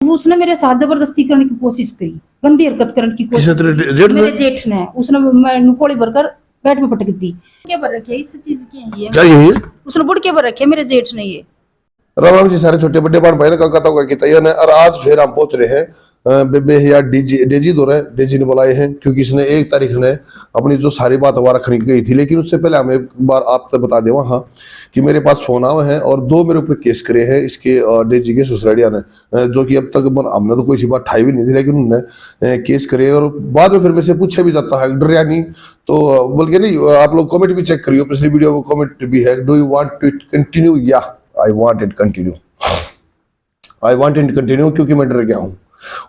उसने मेरे साथ जबरदस्ती करने की कोशिश करी, गंदी हरकत करने की कोशिश जेठ मेरे जेठ ने। उसने नुकोड़ी भरकर पेट में पटक दी। क्या भर रखे इस चीज की है ये? क्या यही है? उसने बुड़ के भर रखे मेरे जेठ ने ये। राम राम जी सारे छोटे बड़े भाई ने कलकत्ता को की तैयार है। और आज फिर हम पहुंच रहे हैं बेबे या डेजी दो रहे, डेजी ने बुलाए हैं क्योंकि इसने 1 तारीख ने अपनी जो सारी बात वहां रखनी गई थी। लेकिन उससे पहले हमें एक बार आप तक बता दें वहां कि मेरे पास फोन आए हैं और 2 मेरे ऊपर केस करे हैं इसके डेजी के ससुरालिया ने, जो कि अब तक हमने तो कोई सी बात ठाई भी नहीं थी, लेकिन उन्होंने केस करे। और बाद में फिर मेरे से पूछा भी जाता है डर या नहीं, तो बल्कि नहीं आप लोग कमेंट भी चेक करियो, पिछली वीडियो में कमेंट भी है, do you want to continue? या I want it continue, I want it continue, क्योंकि मैं डर गया हूं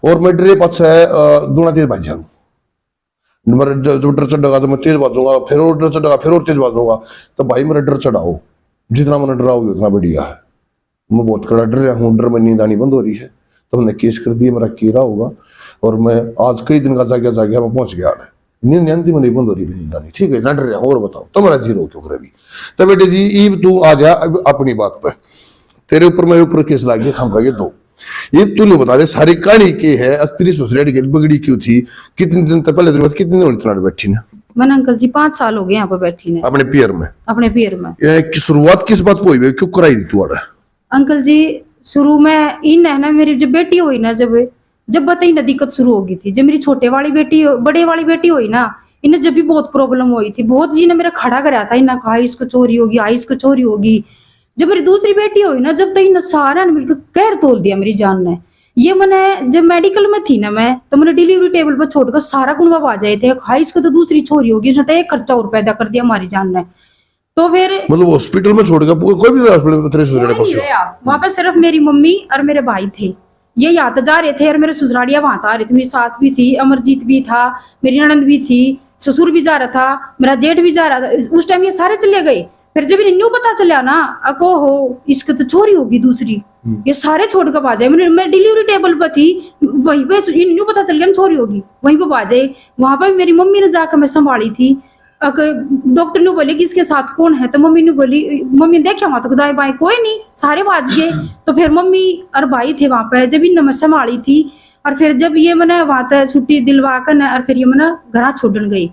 और मैं डरे पक्ष है दूना तेज भाज जाऊंगा। जब डर चढ़ेगा तो मैं तेज बाजूंगा, फिर और डर चढ़ेगा फिर और तेज बाजूंगा। तो भाई मेरा डर चढ़ाओ, जितना मैंने डराओगे उतना बढ़िया है। मैं बहुत कड़ा डर रहा हूँ, डर में नींद आनी बंद हो रही है। तो हमने केस कर दिया, मेरा केरा होगा और मैं आज कई दिन का जाग्या मैं पहुंच गया। नींद आती में नहीं बंद हो रही, नींद आनी, ठीक है, इतना डर रहा हूँ। और बताओ तो मेरा जीरो क्यों करे भी? तो बेटे जी ईब तू आ जा अपनी बात पे, तेरे ऊपर मेरे ऊपर केस लागे खामखा के 2। ये तू नहीं बता दे सारी कहानी के है, तेरी ससुराल की बिगड़ी क्यों थी? कितने दिन तक पहले दिन कितने दिन इतना बैठी ना? मैंने अंकल जी 5 साल हो गए यहाँ पे बैठी ने अपने पियर में। अपने पियर में की शुरुआत किस बात पे हुई, क्यों कराई थी तुम्हारा? अंकल जी शुरू में इन है ना, मेरी जब बेटी हुई ना, जब बताई ना दिक्कत शुरू हो गई थी। जब मेरी छोटे वाली बेटी बड़े वाली बेटी हुई ना, इन्हें जब भी बहुत प्रॉब्लम हुई थी, बहुत जी ने मेरा खड़ा कराया था। इन्हें कहा इसको चोरी होगी, इसको चोरी होगी। जब मेरी दूसरी बेटी हुई ना, जब तक इन सारा ने मिलकर कहर तोल दिया मेरी जान ने। ये मैंने जब मेडिकल में थी ना मैं, तो मैंने डिलीवरी टेबल पर छोड़कर सारा गुणवा आ जाए थे। हाँ इसको तो दूसरी छोरी होगी, इसने तो एक खर्चा और पैदा कर दिया हमारी जान ने। तो फिर मतलब हॉस्पिटल में छोड़ के कोई भी हॉस्पिटल में तेरे ससुराल नहीं रहा वहां पे, सिर्फ मेरी मम्मी और मेरे भाई थे। ये यहाँ तो जा रहे थे और मेरे ससुरालिया वहां आ रहे थे। मेरी सास भी थी, अमरजीत भी था, मेरी ननद भी थी, ससुर भी जा रहा था, मेरा जेठ भी जा रहा था। उस टाइम ये सारे चले गए। फिर जब न्यू पता चला ना अको हो इसको तो चोरी होगी दूसरी, ये सारे छोड़ कर आ जाए। मैं डिलीवरी टेबल पर थी, वहीं पे न्यू पता चल गया चोरी होगी, वहीं पे आ जाए। वहां पर मेरी मम्मी ने जाकर मैं संभाली थी। डॉक्टर ने बोले कि इसके साथ कौन है, तो मम्मी ने बोली, मम्मी देखा वहां तो दाएं बाएं कोई नहीं, सारे बाज गए। तो फिर मम्मी और भाई थे वहां पे, जब इन संभाली थी। और फिर जब ये मैंने वहां तक छुट्टी दिलवा कर और फिर ये मैंने घर छोड़न गई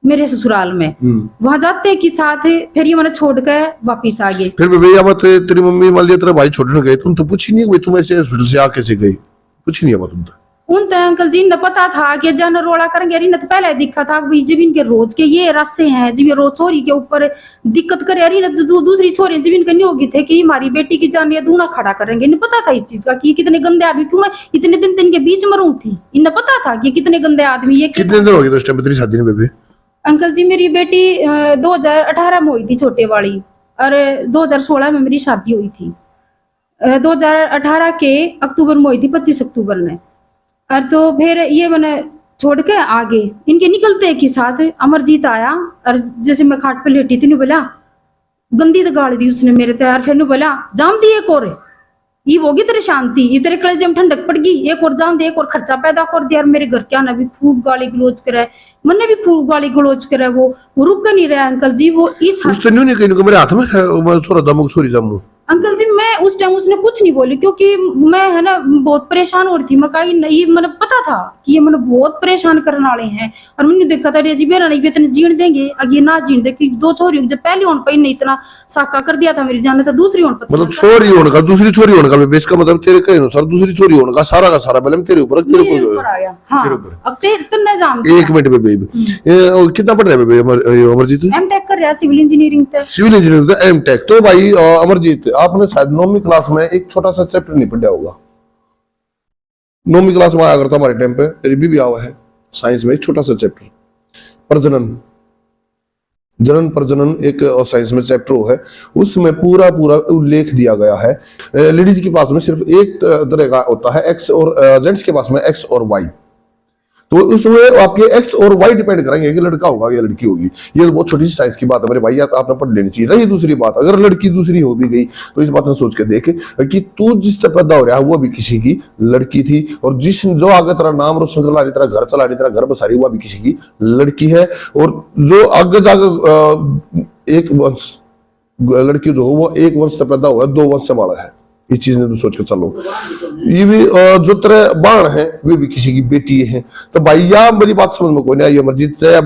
मेरे ससुराल में। वहां जाते कि साथ फिर ये मैंने छोड़ कर वापिस आ गए। फिर भैया बात तेरी मम्मी मान लिया तेरा भाई छोड़ने गए, तुम तो पूछी नहीं तुम ऐसे हॉस्पिटल से आके से गई? पूछी नहीं तुम तो? उन तो अंकल जी ने पता था कि जान रोड़ा करेंगे, न तो पहले दिखा था कि जब इनके रोज के ये रास्ते हैं, जब ये रोज छोरी के ऊपर दिक्कत करे रही न दूसरी छोरी जब इनके नहीं होगी थे कि हमारी बेटी की जान ये दूना खड़ा करेंगे। इन्हें पता था इस चीज का कि कितने गंदे आदमी, क्यों मैं इतने दिन इनके बीच में रहूं थी। इन्हें पता था कि कितने गंदे आदमी ये। कितने दिन हो गए उस टाइम तेरी शादी में बेबी? अंकल जी मेरी बेटी 2018 में हुई थी छोटे वाली, और 2016 में मेरी शादी हुई थी। 2018 के अक्टूबर में हुई थी, 25 अक्टूबर में। और तो फिर ये मैंने छोड़ के आगे इनके निकलते के साथ अमरजीत आया और जैसे मैं खाट पे लेटी थी, बोला गंदी तो गाली दी उसने मेरे ते। और फिर बोला जाम दी एक और ये होगी तेरे शांति, ये तेरे कलेजे में ठंडक पड़ गई, एक और जान दे, एक और खर्चा पैदा कर दिया। और मेरे घर क्या ना भी खूब गाली गलोच करे, मैंने भी खूब गाली गलोच करे। वो रुक नहीं रहा अंकल जी। वो इस मेरे हाथ में छोरा जामू अंकल जी मैं उस टाइम उसने कुछ नहीं बोली, क्योंकि मैं है ना बहुत परेशान हो रही थी। मैं कही नहीं, मैंने पता था कि ये मैंने बहुत परेशान करने वाले हैं। और मैंने देखा था जी मेरा नहीं इतने जीण देंगे, अगे ना जीण दे कि 2 छोरी जब पहले होने पर इतना साका कर दिया था मेरी जान ने, तो दूसरी होने पर मतलब छोरी होने का दूसरी छोरी होने का बेस का मतलब तेरे कहे अनुसार दूसरी छोरी होने का सारा बलम तेरे ऊपर आ गया। हाँ अब तेरे जाम। 1 मिनट बेबी कितना पढ़ रहा है बेबी अमरजीत? एमटेक कर रहा है civil engineering. Civil engineering MTech. तो भाई अमरजीत आपने शायद 9वीं क्लास में एक छोटा सा चैप्टर नहीं पढ़ा होगा। 9वीं क्लास में आया करता हमारे टाइम पे, तेरी भी आवा है साइंस में एक छोटा सा चैप्टर प्रजनन, जनन प्रजनन एक साइंस में चैप्टर है। उसमें पूरा उल्लेख दिया गया है। लेडीज के पास में सिर्फ एक तरह का होता है एक्स, और जेंट्स के पास में एक्स और वाई। तो उसमें आपके एक्स और वाई डिपेंड करेंगे कि लड़का होगा या लड़की होगी। ये बहुत छोटी सी साइंस की बात है मेरे भाई, या तो आपने पढ़ लेनी चाहिए। रही दूसरी बात, अगर लड़की दूसरी हो भी गई तो इस बात में सोच के देखे कि तू जिस तरह पैदा हो रहा है वो भी किसी की लड़की थी, और जिस जो आगे तेरा नाम रोशन चला रही, तेरा घर चला रही, तेरा घर बसा रही, वो भी किसी की लड़की है। और जो आगे जाकर एक वंश लड़की जो हो वो एक वंश से पैदा हुआ है, 2 वंश से बड़ा है। इस चीज ने तो सोच के चलो। ये भी जो तरह बाण है वे भी किसी की बेटी है। तो भाई या मेरी बात समझ में कोई नहीं आई अमरजीत से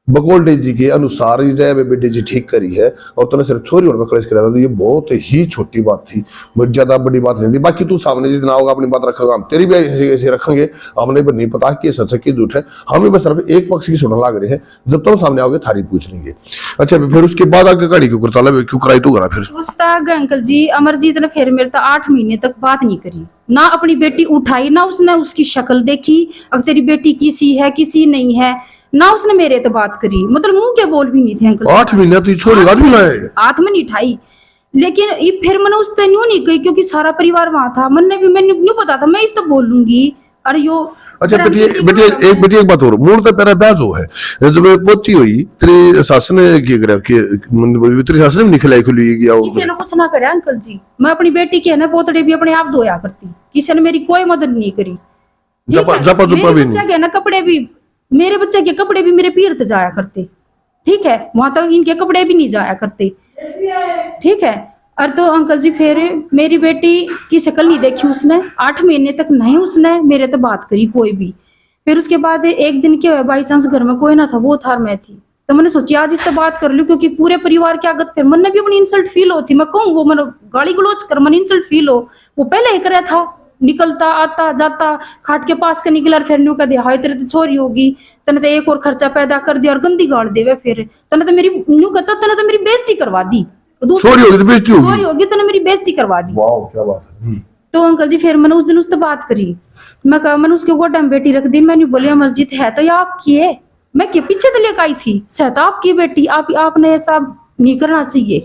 बकौल डेजी के अनुसार ये जय बेबे डेजी ठीक करी है और तूने सिर्फ छोरी और कलेश करा था, तो ये बहुत ही छोटी बात थी, बहुत ज्यादा बड़ी बात नहीं थी। बाकी तू सामने जितना होगा अपनी बात रखेगा, हम तेरी भी ऐसे रखेंगे। हमें भी नहीं पता कि सच है कि झूठ है, हमें बस सिर्फ एक पक्ष की सुनने लग रहे हैं। जब तुम सामने आओगे थारी पूछ लेंगे। अच्छा फिर उसके बाद आगे गाड़ी क्यों चला, क्यों कराई तू करा फिर? उस तक अंकल जी अमरजीत ने फिर मेरे तक 8 महीने तक बात नहीं करी, ना अपनी बेटी उठाई, ना उसने उसकी शक्ल देखी अगर तेरी बेटी किसी है किसी नहीं है, ना उसने मेरे तो बात करी, मतलब मुंह के बोल भी नहीं थे अंकल। 8 महीने तो छोड़ी हाथ में लाए, हाथ में नहीं उठाई। लेकिन ये फिर मैंने उस तक न्यू नहीं गई क्योंकि सारा परिवार वहां था, मैंने न्यू पता था मैं इस तो बोल लूंगी। अरे यो अच्छा बेटी एक बात और, मूल तो मेरा ब्याह जो है जब पोती हुई तेरी सास ने क्या करा कि तेरी सास ने भी निकलाई खुली गया किसी ने कुछ ना करे अंकल जी। मैं अपनी बेटी के ना पोतड़े भी अपने आप धोया करती, किसी ने मेरी कोई मदद नहीं करी। जपा जुपा भी नहीं, ना कपड़े भी मेरे बच्चे के कपड़े भी मेरे पीर तक जाया करते, ठीक है, वहां तक इनके कपड़े भी नहीं जाया करते, ठीक है। और तो अंकल जी फिर मेरी बेटी की शक्ल नहीं देखी उसने, 8 महीने तक नहीं उसने मेरे तो बात करी कोई भी। फिर उसके बाद एक दिन क्या हुआ, बाई चांस घर में कोई ना था, वो था मैं थी, तो मैंने सोची आज इससे बात कर लूं क्योंकि पूरे परिवार की आगत फिर मन भी अपनी इंसल्ट फील होती। मैं कहूँ वो मैंने गाली गलोच कर मन इंसल्ट फील हो, वो पहले ही कराया था, निकलता आता जाता खाट के पास का निकला, फिर न्यू कह दिया हाय तेरे तो छोरी होगी, तने तो एक और खर्चा पैदा कर दिया और गंदी गाड़ देवे, फिर तने तो मेरी न्यू कहता तने तो मेरी बेइज्जती करवा दी, छोरी होगी तो बेइज्जती होगी, छोरी होगी तने मेरी बेइज्जती करवा दी। वाह क्या बात है। तो अंकल जी फिर मैंने उस दिन उससे बात करी, मैं कहा मैंने उसके गोडा में बेटी रख दी, मैंने बोली अमरजीत है तो ये आपकी है, मैं के पीछे तो लेकर आई थी, सहता आपकी बेटी, आपने ऐसा नहीं करना चाहिए।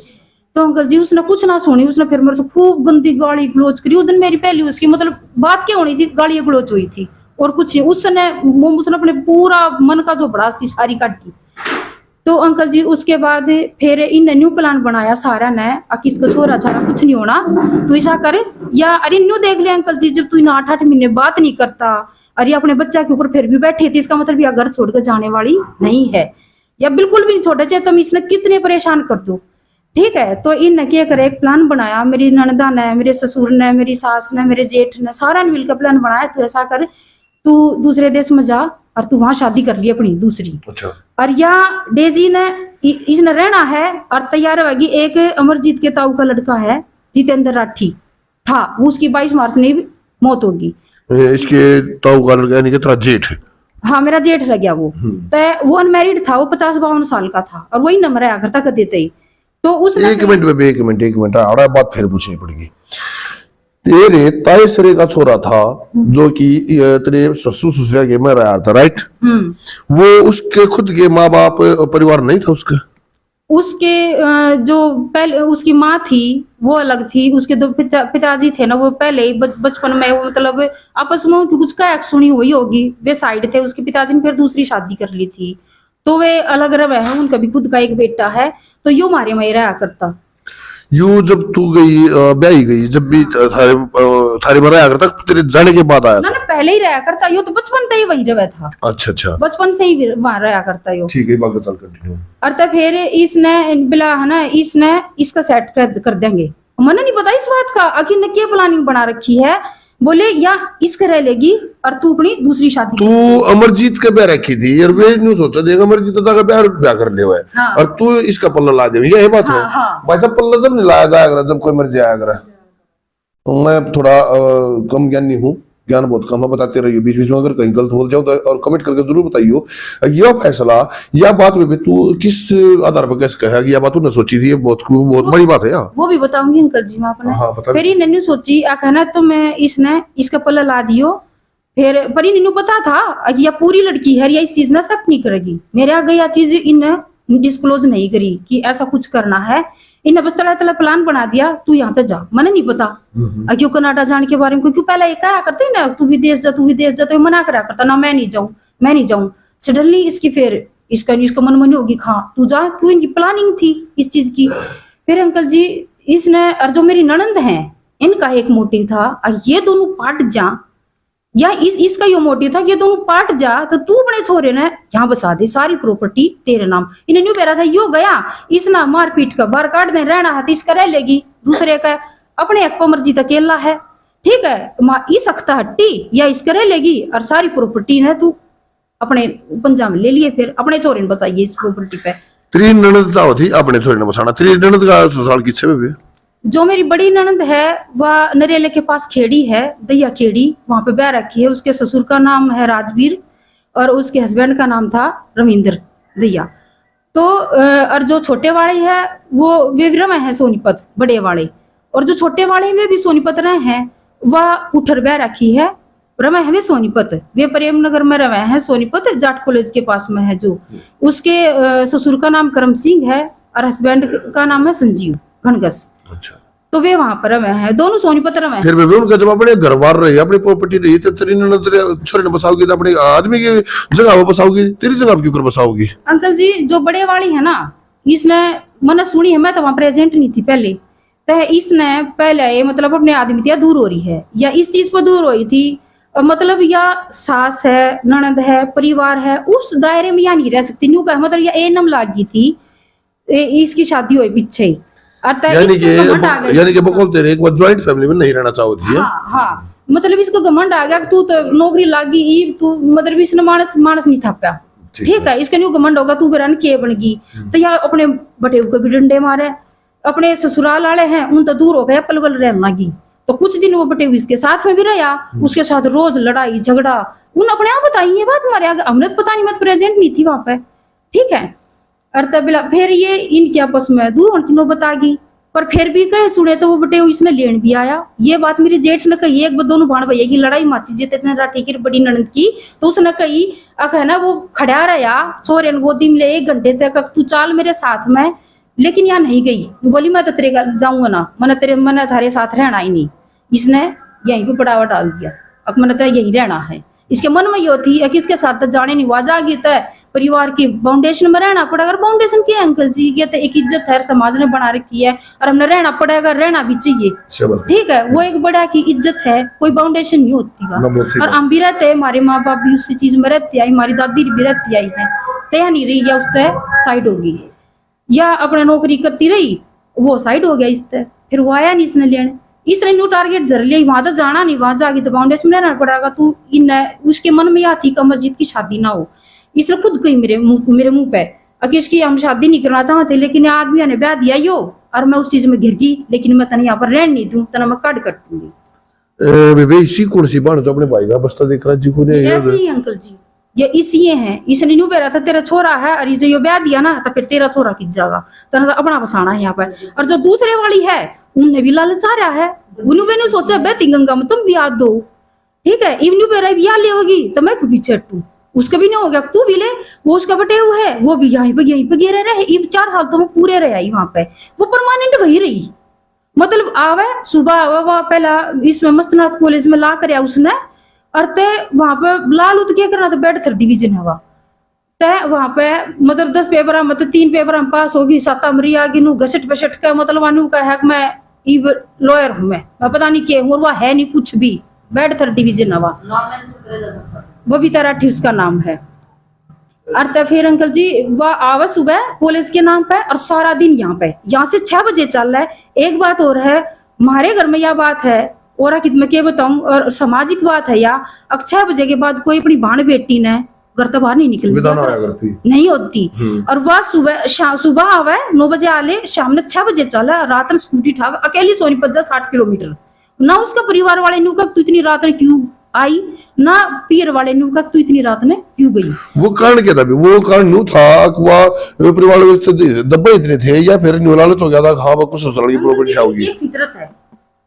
तो अंकल जी उसने कुछ ना सुनी, उसने फिर मेरे तो खूब गंदी गाली गलोच करी। उस दिन मेरी पहली उसकी मतलब बात क्या होनी थी, गाली गलोच हुई थी और कुछ नहीं। उसने अपने पूरा मन का जो बड़ा सी सारी काटी। तो अंकल जी उसके बाद फिर इन न्यू प्लान बनाया सारा ने, कि इसका छोरा छारा कुछ नहीं होना, तू ऐसा करे या अरे न्यू देख ले अंकल जी, जब तू इन 8 महीने बात नहीं करता और ये अपने बच्चा के ऊपर फिर भी बैठी थी, इसका मतलब यह घर छोड़कर जाने वाली नहीं है या बिल्कुल भी नहीं छोड़े, चाहे तुम इसने कितने परेशान कर दो, ठीक है। तो इन क्या करे एक प्लान बनाया, मेरी ननदा ने, मेरे ससुर ने, मेरी सास ने, मेरे जेठ ने, सारा ने मिलकर प्लान बनाया, तू ऐसा कर तू दूसरे देश में जा और तू वहां शादी कर ली अपनी दूसरी। अच्छा। और या डेजी ने इसने रहना है और तैयार होगी। एक अमरजीत के ताऊ का लड़का है जितेंद्र राठी था, उसकी 22 मार्च में मौत होगी। इसके ताऊ का लड़का यानी कि तेरा जेठ? हाँ मेरा जेठ रह गया वो। तो वो अनमैरिड था, वो 50-52 साल का था और वही नंबर आया करता कर देते ही। तो उस एक मिनट और बात फिर पूछनी पड़ेगी। तेरे ताए सरे का छोरा था जो कि तेरे ससुर ससुरा के में रहा था, राइट? वो उसके खुद के माँ बाप परिवार नहीं था उसका? उसके जो पहले उसकी माँ थी वो अलग थी, उसके दो पिताजी थे ना वो पहले ही बचपन में वो मतलब आपस में कुछ का सुनी हुई होगी, वे साइड थे। उसके पिताजी ने फिर दूसरी शादी कर ली थी तो वे अलग रहे हैं, उनका भी खुद का एक बेटा है। तो यू मारे में रहा करता। यू जब तू गई ब्याही गई, जब भी थारे में रहा करता तेरे जाने के बाद आया ना? पहले ही रहा करता, यो तो बचपन से ही वही रहा था। अच्छा बचपन से ही वहां रहा करता यो। ठीक है, बाकी चल कंटिन्यू। और तब फिर इसने बिला है ना, इसने इसका सेट कर देंगे। मैंने नहीं पता इस बात का, आखिर ने क्या प्लानिंग बना रखी है। बोले या इसका रह लेगी और तू अपनी दूसरी शादी। तू अमरजीत का ब्याह रखी थी यार, वे न्यू सोचा देगा अमरजीत का ब्याह कर ले हुआ है। हाँ। और तू इसका पल्ला ला दे, ये बात है। हाँ। भाई साहब पल्ला जब नहीं लाया जाएगा जब कोई मर्जी आया करा। तो मैं थोड़ा कम ज्ञानी हूँ, ज्ञान बहुत कम है, बताते रहिए बीच बीच में, अगर कहीं गलत बोल जाऊं तो और कमेंट करके जरूर बताइयो। यह फैसला या बात में भी तू किस आधार पर कैसे कहा कि यह बात तूने सोची थी? बहुत बड़ी बात है यार। वो भी बताऊंगी अंकल जी मैं अपने। हाँ, फिर इन्होंने सोची कहना तो मैं इसने इसका पल्ला ला दियो। फिर पर इन्हें पता था कि यह पूरी लड़की है या इस चीज ने एक्सेप्ट नहीं करेगी, मेरे आगे यह चीज इन डिस्क्लोज नहीं करी कि ऐसा कुछ करना है। इन्हें बस तला प्लान बना दिया, तू यहाँ तक जा। मैंने नहीं पता क्यों कनाडा जाने के बारे में, क्योंकि पहले ये कहा करते ना तू विदेश जा तू विदेश जा, तो मना करा करता ना मैं नहीं जाऊं। सडनली इसकी फिर इसका मन मनी होगी, हाँ तू जा, क्यों इनकी प्लानिंग थी इस चीज की। फिर अंकल जी इसने और जो मेरी ननंद है इनका एक मोटिव था ये दोनों पार्ट जा, या इसका यो मोटिव था कि ये दोनों पार्ट जा तो तू अपने छोरे ने यहाँ बसा दे, सारी प्रॉपर्टी तेरे नाम। इन्हें न्यू बेरा था यो गया इसना मारपीट का बार काट दे, रहना है इसका रह लेगी, दूसरे का अपने एक पर मर्जी अकेला है, ठीक है, माँ ई सकता हट्टी या इस करे लेगी और सारी प्रॉपर्टी है तू अपने पंजा में ले लिए, फिर अपने छोरे ने बचाइए इस प्रॉपर्टी पे। तेरी ननद चाहो थी अपने छोरे ने बसाना, तेरी ननद का ससुराल किससे भी? जो मेरी बड़ी ननद है वह नरेले के पास खेड़ी है, दैया खेड़ी, वहां पे ब्याह रखी है। उसके ससुर का नाम है राजवीर और उसके हस्बैंड का नाम था रविंद्र दैया। तो और जो छोटे वाले है वो वे भी रमे हैं सोनीपत बड़े वाले, और जो छोटे वाले में भी सोनीपत रहे हैं वह उठर ब्याह रखी है, रमे है वे सोनीपत, वे प्रेम नगर में रमे हैं सोनीपत, जाट कॉलेज के पास में है। जो उसके ससुर का नाम करम सिंह है और हस्बैंड का नाम है संजीव घनगस। अच्छा, तो वे वहां पर रहे हैं, दोनों सोनीपत रहे हैं। फिर भी उनका जब अपने घर बार रही, अपनी प्रॉपर्टी रही, तो तेरी ननद छोरे ने बसाओगी तो अपने आदमी की जगह वो बसाओगी, तेरी जगह क्यों कर बसाओगी? अंकल जी जो बड़े वाली है ना, इसने मैंने सुनी है, मैं तो वहां प्रेजेंट नहीं थी पहले, तो इसने पहले मतलब अपने आदमी से दूर हो रही है या इस चीज पर दूर हो रही थी, मतलब या सास है ननद है परिवार है उस दायरे में या नहीं रह सकती न्यू का मतलब, या एनम लाग गई थी इसकी शादी हुई पीछे ही। यानी कि बकौल तेरे एक बार ज्वाइंट फैमिली में नहीं रहना चाहती है। हाँ हाँ, मतलब इसको घमंड आ गया कि तू तो नौकरी लागी ई, तू मतलब इसने मानस नहीं थाप्या, ठीक है, इसका न्यू घमंड होगा तू बेरन के बन गई, तो या अपने बटे को भी डंडे मारे, अपने ससुराल वाले हैं उन तो दूर हो गया पल पल रहने लगी। तो कुछ दिन वो बटे इसके साथ में भी रहा, उसके साथ रोज लड़ाई झगड़ा, उन अपने आप बताई ये बात हमारे आगे, हमने तो पता नहीं, मैं प्रेजेंट नहीं थी वहां पे, ठीक है। और तब फिर ये इनकी आपस में दूर होने की नौबत आ गई, पर फिर भी कहे सुने तो वो बटे इसने लेन भी आया। ये बात मेरी जेठ ने कही, एक बार दोनों भाण भैया की लड़ाई माची जीते इतने राठी की बड़ी ननद की, तो उसने कही है ना वो खड़ा रहा छोरे गोदी में ले 1 घंटे तक, तू चाल मेरे साथ में, लेकिन यहाँ नहीं गई, बोली मैं तो तेरे जाऊंगा ना, मैंने थारे साथ रहना ही नहीं। इसने यहीं पे बढ़ावा डाल दिया, अब मैंने तो यही रहना है। इसके मन में ये होती है कि इसके साथ तो जाने नहीं वाजा गई, तो परिवार की फाउंडेशन में रहना पड़ेगा। फाउंडेशन क्या है अंकल जी, ये तो एक इज्जत है समाज ने बना रखी है और हमने रहना पड़ेगा, रहना भी चाहिए, ठीक है, वो एक बड़ा की इज्जत है, कोई फाउंडेशन नहीं होती वहाँ। और हम भी रहते हैं, हमारे माँ बाप भी उसी चीज में रहती आई, हमारी दादी भी रहती आई है, तय नहीं रही या उससे साइड होगी, या अपने नौकरी करती रही वो साइड हो गया इससे, फिर वो आया नहीं इसने लेने, इसने न्यू टारगेट धर लिया, वहां तो जाना नहीं, वहां जाके तो फाउंडेशन में रहना पड़ेगा। तू इन उसके मन में यह थी कि अमरजीत की शादी ना हो, इसने खुद कही मेरे मुंह पे कि इसकी हम शादी नहीं करना चाहते, लेकिन आदमी ने ब्याह दिया यो और मैं उस चीज में घिर गई, लेकिन मैं तने यहाँ पर रहने नहीं दूं, तना मैं काट दूंगी। बेबे इसी कौन सी बात जो अपने भाई का बस्ता देख रहा जी को ने ऐसे ही अंकल जी, ये इसी है, इसने न्यू बेरा था तेरा छोरा है और ये जो ब्याह दिया ना तो फिर तेरा छोरा किस जाएगा, तना अपना बसाना है यहाँ पे। और जो दूसरे वाली है उन्हें भी लालच आ रहा है, उन्होंने सोचा बेती गंगा में तुम भी याद दो, ठीक है, इवनू पे बिया ले होगी तो मैं क्यों पीछे हटूं, उसका भी नहीं हो गया तू भी ले, वो उसका बटे हुए है वो भी यहीं पे गिरे रहे, 4 साल तो वो पूरे रहे आई वहां पे, वो परमानेंट वही रही, मतलब आवे सुबह आवा पहला इसमें मस्तनाथ कॉलेज में ला कर उसने, और ते वहां पे लाल उत क्या करना था, बेड 3rd डिवीजन है वहां वहां पे, मतलब 10 पेपर मतलब 3 पेपर हम पास होगी, 7 मरी आगे नू घसट पसट का, मतलब वानू का है मैं लॉयर हूं, मैं पता नहीं क्या हूं, और वह है नहीं कुछ भी, बेड 3rd डिवीजन है बबीता राठी उसका नाम है। और तब फिर अंकल जी वह आवा सुबह कॉलेज के नाम पे और सारा दिन यहाँ से 6 बजे चल रहा है। एक बात और है, हमारे घर में यह बात है और मैं क्या बताऊं, और सामाजिक बात है, या अब 6 बजे के बाद कोई अपनी भाण बेटी ने घर तो बाहर नहीं निकलती नहीं होती, और वह सुबह आवे 9 बजे आले, शाम ने 6 बजे चला, रात में स्कूटी ठा अकेली सोनीपत जा 60 किलोमीटर, ना उसका परिवार वाले नु का तू इतनी रात में क्यों आई, ना पीर वाले नु का तू इतनी रात में क्यों गई। वो कारण क्या था, वो कारण न्यू था कि परिवार वाले दब्बे इतने थे, या फिर न्यू लालच हो गया था, हाँ कुछ ससुराल की प्रॉपर्टी छाओगी, ये फितरत है,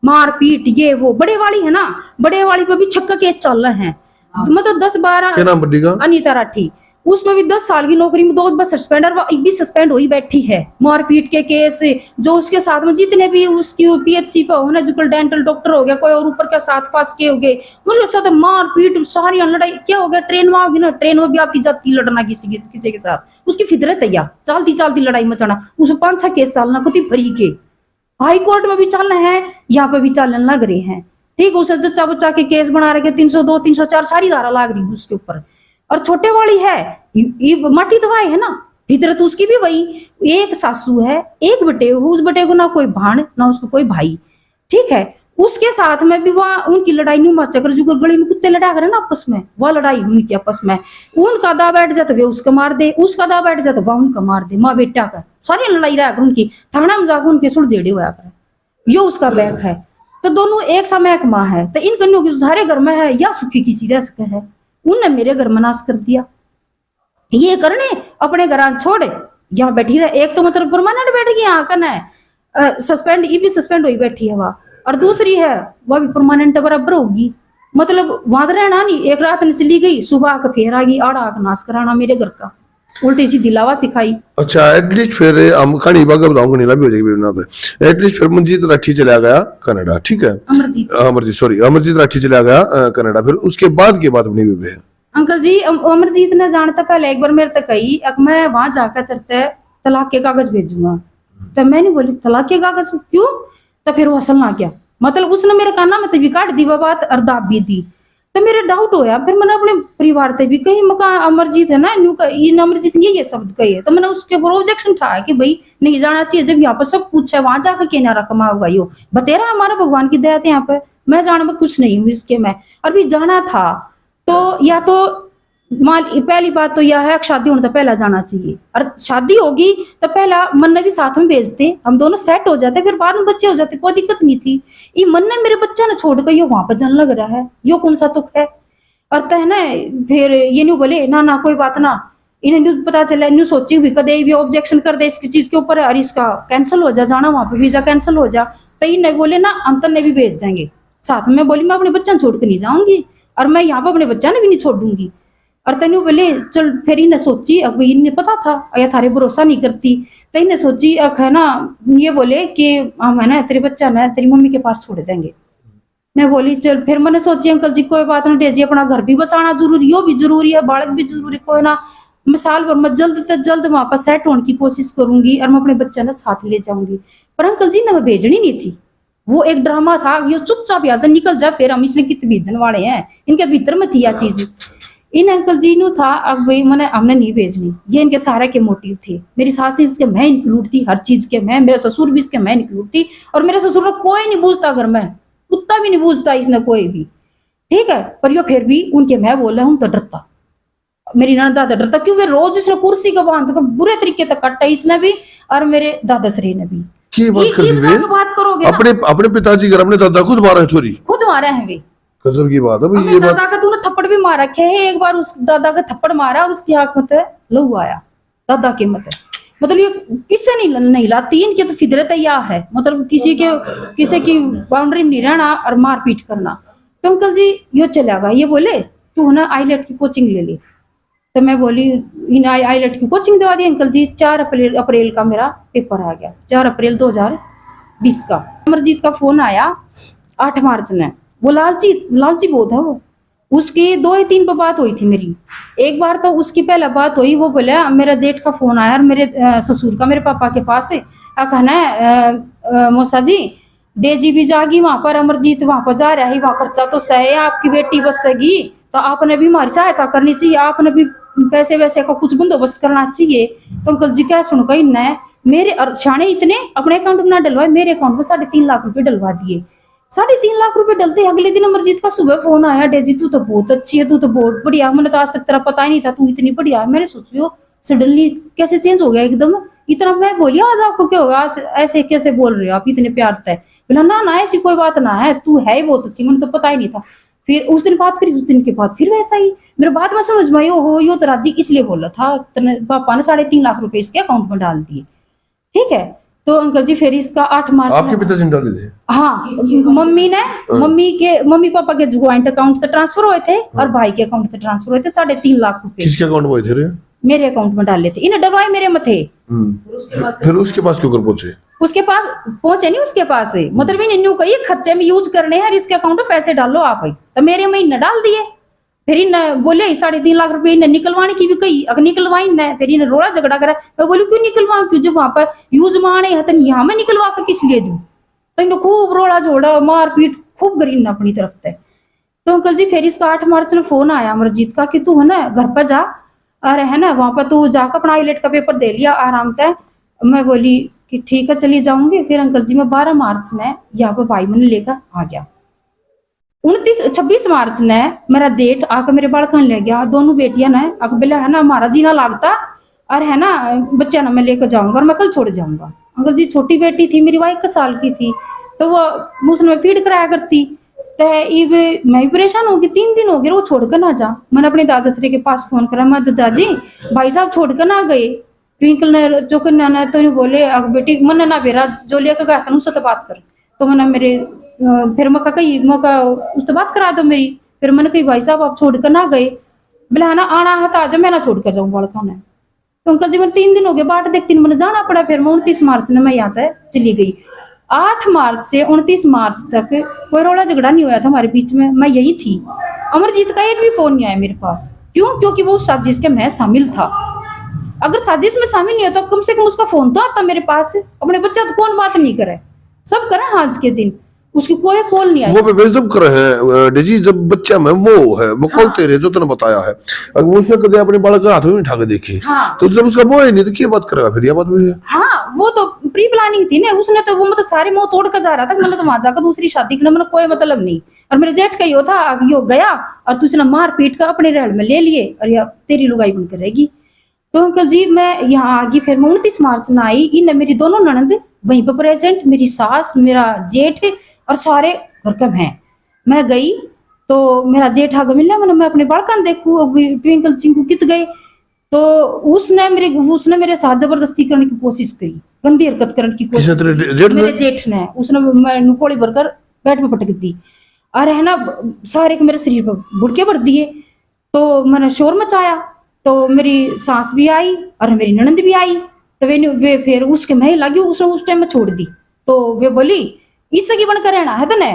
मार पीट ये वो। बड़े वाली है ना, बड़े वाली पे भी छक्का केस चल रहे हैं, मतलब 10-12, क्या नाम बड्डी का, अनीता राठी, उसमें भी 10 साल की नौकरी में 2 बार सस्पेंड, और वो भी सस्पेंड हुई बैठी है, मारपीट के केस। जो उसके साथ में जितने भी उसकी पीएचसी पे होना, जो डेंटल डॉक्टर हो गया कोई, और ऊपर के 7 पास के हो गए, उसके साथ मारपीट सारी लड़ाई। क्या हो गया, ट्रेन में आओगी ना, ट्रेन में भी आती जाती लड़ना किसी के साथ, उसकी फितरत है या चलती चलती लड़ाई मचाना, उसमें 5-6 केस चलना कुछ भरी के, हाई कोर्ट में भी चलना है, यहाँ पे भी चलने लग रहे हैं, ठीक। उसे जच्चा बच्चा के केस बना रहे, 302 304 सारी धारा लाग रही उसके ऊपर। और छोटे वाली है ये माटी दवाई है ना, फितरत उसकी भी वही, एक सासू है, एक बटे, उस बटे को ना कोई भाण ना उसको कोई भाई, ठीक है। उसके साथ में भी वहाँ उनकी लड़ाई नहीं चक्कर जो गली में कुत्ते लड़ा करे ना आपस में, वह लड़ाई उनकी आपस में, उनका दा बैठ जाता वे उसका मार दे, उसका दा बैठ जाता वह उनका मार दे, माँ बेटा का सारी लड़ाई रहा कर उनकी, थाना में जाकर उनके सुलझेड़े हुआ कर, यो उसका बैग है। तो दोनों एक समय एक माँ है, तो इन कन्यों की सारे घर में है या सुखी किसी रह सके है, उनने मेरे घर में नाश कर दिया। ये करने अपने घर छोड़े यहाँ बैठी रहे, एक तो मतलब परमानेंट बैठ गई यहाँ करना है, सस्पेंड ये भी सस्पेंड हुई बैठी है वह, और दूसरी है वह भी परमानेंट बराबर होगी, मतलब वहां रहना नहीं, एक रात में चली गई सुबह का फेर आ गई, आड़ा आकर नाश कराना मेरे घर का, उल्टी सी दिलावा सिखाई। अच्छा एटलीस्ट फिर हम कहानी बागा बताऊंगा नहीं भी हो जाएगी बिना तो एटलीस्ट फिर मंजीत राठी चला गया कनाडा, ठीक है, अमरजीत सॉरी अमरजीत राठी चला गया कनाडा, फिर उसके बाद की बात बनी बेबे अंकल जी अमरजीत ने जानता पहले एक बार मेरे तक कही, अब मैं वहां जाकर तरते तलाक के कागज भेजूंगा, तो मैंने बोली तलाक के कागज क्यों, तो फिर वो असल ना क्या, मतलब उसने मेरे काना में तभी काट दी वह बात और दाब भी दी, तो मेरे डाउट होया, फिर मैंने अपने परिवार से भी कही मका अमरजीत है ना इन अमरजीत ने ये शब्द कही है, तो मैंने उसके ऊपर ऑब्जेक्शन उठाया कि भाई नहीं जाना चाहिए, जब यहाँ पर सब कुछ है वहां जाकर क्या नारा कमाओगा, यो बतेरा हमारा भगवान की दया थे यहाँ पे, मैं जाने में कुछ नहीं हूँ इसके में, और भी जाना था तो या तो पहली बात तो यह है कि शादी होने तो पहला जाना चाहिए, और शादी होगी तो पहला मन ने भी साथ में भेजते, हम दोनों सेट हो जाते, फिर बाद में बच्चे हो जाते, कोई दिक्कत नहीं थी। ये मन ने मेरे बच्चा ने छोड़ कर यो वहां पर जाने लग रहा है, यो कौन सा तुक है, और तह ना फिर ये नहीं बोले ना ना कोई बात ना, इन्हें पता चला इन्हें सोची भी कदे भी ऑब्जेक्शन कर दे इसकी चीज के ऊपर, और इसका कैंसिल हो जा जाना वहां पर, वीजा कैंसिल हो जा, तो इन्हें बोले ना अंतर ने भी भेज देंगे साथ में, बोली मैं अपने बच्चा छोड़ कर नहीं जाऊंगी, और मैं यहाँ पर अपने बच्चा ने भी नहीं छोड़ूंगी, और तेन बोले चल, फिर इन्हें सोची अब इन्हें पता था या थारे भरोसा नहीं करती, तो इन्हें सोची है ना, ये बोले कि हम है ना तेरे बच्चा ना तेरी मम्मी के पास छोड़ देंगे, मैं बोली चल, फिर मैंने सोची अंकल जी कोई बात नहीं डेजी, अपना घर भी बचाना जरूरी, यो भी जरूरी है, बालक भी जरूरी, कोई ना मैं साल भर में जल्द से जल्द वहां पर सेट होने की कोशिश करूंगी, और मैं अपने बच्चा ने साथ ले जाऊंगी, पर अंकल जी ने मैं भेजनी नहीं थी, वो एक ड्रामा था, ये चुपचाप यहाँ से निकल जा, फिर हम इसने कित भेजने वाले हैं, इनके भीतर में थी यह चीज, इन अंकल जी नु था अब भाई मैंने हमने नहीं भेजनी, ये इनके सारे के मोटिव थे, मेरी सास इसके मैं इंक्लूड थी, हर चीज के मैं, मेरा ससुर भी इसके मैं इंक्लूड थी, और मेरे ससुर को कोई नहीं पूछता घर में, कुत्ता भी नहीं पूछता इसने कोई भी, ठीक है, पर यो फिर भी उनके मैं बोला हूं तो डरता, मेरी ननद दादा डरता, क्यों वे रोज इसने कुर्सी का बांध कर बुरे तरीके तक काटा इसने भी, और मेरे दादा श्री ने भी। की बात कर दी बात करोगे अपने अपने पिताजी घर अपने दादा खुद मारा है छोरी, खुद मारा है वे, गजब की बात है भाई, ये दादा का तूने थप्पड़ भी मारा रखे है, एक बार उस दादा का थप्पड़ मारा और उसकी आंख में लहू आया, दादा के मतलब ये किससे नहीं लाती, इनकी तो फितरत है या है, मतलब किसी की बाउंड्री में नहीं रहना और मारपीट करना। तो अंकल जी यो चला गया, ये बोले तू ना आईलेट की कोचिंग ले ली, तो मैं बोली इन आईलेट की कोचिंग दवा दी अंकल जी, 4 अप्रैल का मेरा पेपर आ गया, 4 अप्रैल 2020 का अमरजीत का फोन आया 8 मार्च ने, वो लालची बहुत है वो, उसकी 2 या 3 पर बात हुई थी मेरी, एक बार तो उसकी पहला बात हुई, वो बोला मेरा जेठ का फोन आया और मेरे ससुर का मेरे पापा के पास है, कहना है मौसा जी डेजी भी जागी वहां पर, अमरजीत वहां पर जा रहा है, वहां खर्चा तो सही है, आपकी बेटी बसेगी तो आपने भी हमारी सहायता करनी चाहिए, आपने भी पैसे वैसे का कुछ बंदोबस्त करना चाहिए। तो अंकल जी क्या सुनो कही न मेरे शाने इतने अपने अकाउंट में ना डलवाए, मेरे अकाउंट में 3.5 लाख रुपए डलवा दिए, 3.5 लाख रुपए डलते अगले दिन अमरजीत का सुबह फोन आया, डेजी तू तो बहुत अच्छी है, तू तो बहुत बढ़िया, मैंने तो आज तक तेरा पता ही नहीं था तू इतनी बढ़िया है, मैंने सोचियो सडनली कैसे चेंज हो गया एकदम इतना, मैं बोली आज आपको क्या होगा, ऐसे कैसे बोल रहे हो आप, इतने प्यार है, बोला ना ऐसी कोई बात ना है, तू है ही बहुत अच्छी, मैंने तो पता ही नहीं था। फिर उस दिन बात करी, उस दिन के बाद फिर वैसा ही, मेरे बाद में समझ में हो यो तो राजी इसलिए बोला था, पापा ने 3.5 लाख रुपए इसके अकाउंट में डाल दिए, ठीक है। तो अंकल जी फिर इसका 8 मार्च आपके पिताजी ने डाले थे? हाँ, मम्मी पापा के ज्वाइंट अकाउंट से ट्रांसफर हुए थे और भाई के अकाउंट से ट्रांसफर हुए थे 3.5 लाख रुपए। किसके अकाउंट में हुए थे? मेरे अकाउंट में डाले थे, इन्हें डलवाए मेरे में थे। फिर उसके पास क्यों कर पहुंचे? उसके पास पहुंचे नहीं, उसके पास है मतलब इन्हें कही खर्चे में यूज करने हैं, इसके अकाउंट में पैसे डालो आप ही, तो मेरे में इन्हें डाल दिए। फिर इन बोले 3.5 लाख रुपए इन्हें निकलवाने की भी कही, अगर निकलवाई न, फिर इन्हें रोड़ा झगड़ा करा, मैं बोली क्यों निकलवाऊं, क्यों जब वहां पर यूज माने है तो यहाँ में निकलवा कर किस लिए दूं, तो इन्हें खूब रोड़ा जोड़ा मारपीट खूब करी अपनी तरफ से। तो अंकल जी फिर इसका 8 मार्च में फोन आया अमरजीत का कि तू है ना घर पर जा, अरे है ना वहां पर तू जाकर अपना आईलेट का पेपर दे लिया आराम से। मैं बोली कि ठीक है चली जाऊंगी। फिर अंकल जी मैं 12 मार्च ने यहाँ पे भाई मैंने लेकर आ गया। 26 मार्च ने मेरा जेठ आकर मेरे बाल खान ले गया। दोनों बेटियां ने आकर बोले है ना हमारा जीना लागता और है ना बच्चा ना मैं लेकर जाऊंगा और मैं कल छोड़ जाऊंगा। अंकल जी छोटी बेटी थी मेरी, वह 1 साल की थी, तो वो उसने फीड कराया करती। तो इब मैं भी परेशान हो गई। 3 दिन हो गए वो छोड़कर ना जा। मैंने अपने दादाश्री के पास फोन करा, मैं दादाजी भाई साहब छोड़कर ना गए। ट्विंकल ने चौकन ना तो बोले अग बेटी मन ना बेरा जो लेकर गया था उससे तो बात कर। तो मैंने मेरे फिर मैं कही मौका उससे बात करा दो मेरी। फिर मैंने कही भाई साहब आप छोड़कर ना गए, बोले है ना आना है तो आजा, मैं ना छोड़ कर जाऊँ बाल खाना। तो अंकल जी मैं 3 दिन हो गए बाट देखती मैंने जाना पड़ा। फिर मैं 29 मार्च ने मैं यहाँ तक चली गई। 8 मार्च से 29 मार्च तक कोई रोड़ा झगड़ा नहीं हुआ था हमारे बीच में, मैं यही थी। अमरजीत का एक भी फोन नहीं आया मेरे पास। क्यों? क्योंकि वो साजिश के मैं शामिल था। अगर साजिश में शामिल नहीं होता कम से कम उसका फोन तो आता मेरे पास। अपने बच्चा तो कौन बात नहीं करे, सब करे आज के दिन, उसकी कोई कॉल नहीं आई। वो बेजब कर रहे हैं डेजी, जब बच्चा में वो है वो कॉल तेरे जो तूने बताया है, अगर उसने कभी अपने बालक के हाथ में उठा के देखे तो जब उसका वो है नहीं तो क्या बात करेगा फिर? ये बात भी है। हाँ वो तो प्री प्लानिंग थी ना उसने, तो वो मतलब सारे मुंह तोड़ कर जा रहा था। मैंने तो वहां जाकर दूसरी शादी करना मैंने कोई मतलब नहीं। और मेरे जेठ का यो था यो गया और तुझने मार पीट कर अपने रहल में ले लिए और या तेरी लुगाई बनकर रहेगी। तो अंकल जी मैं यहाँ आ गई। फिर मैं 29 मार्च में आई। इन मेरी दोनों ननद वहीं पर प्रेजेंट, मेरी सास मेरा जेठ और सारे घर का हैं। मैं गई तो मेरा जेठ आगे मिलना, मैंने मैं अपने बालकान देखू ट्विंकल चिंकू कित गए। तो उसने मेरे साथ जबरदस्ती करने की कोशिश करी, गंदी हरकत करने की कोशिश करी। मेरे जेठ ने उसने नुकोड़ी भरकर पेट में पटक दी और है ना सारे के मेरे शरीर पर बुड़के भर दिए। तो मैंने शोर मचाया तो मेरी सास भी आई और मेरी ननद भी आई। तो वे फिर उसके मैं लगी, उसने उस टाइम में छोड़ दी। तो वे बोली इससे की बनकर रहना है तो न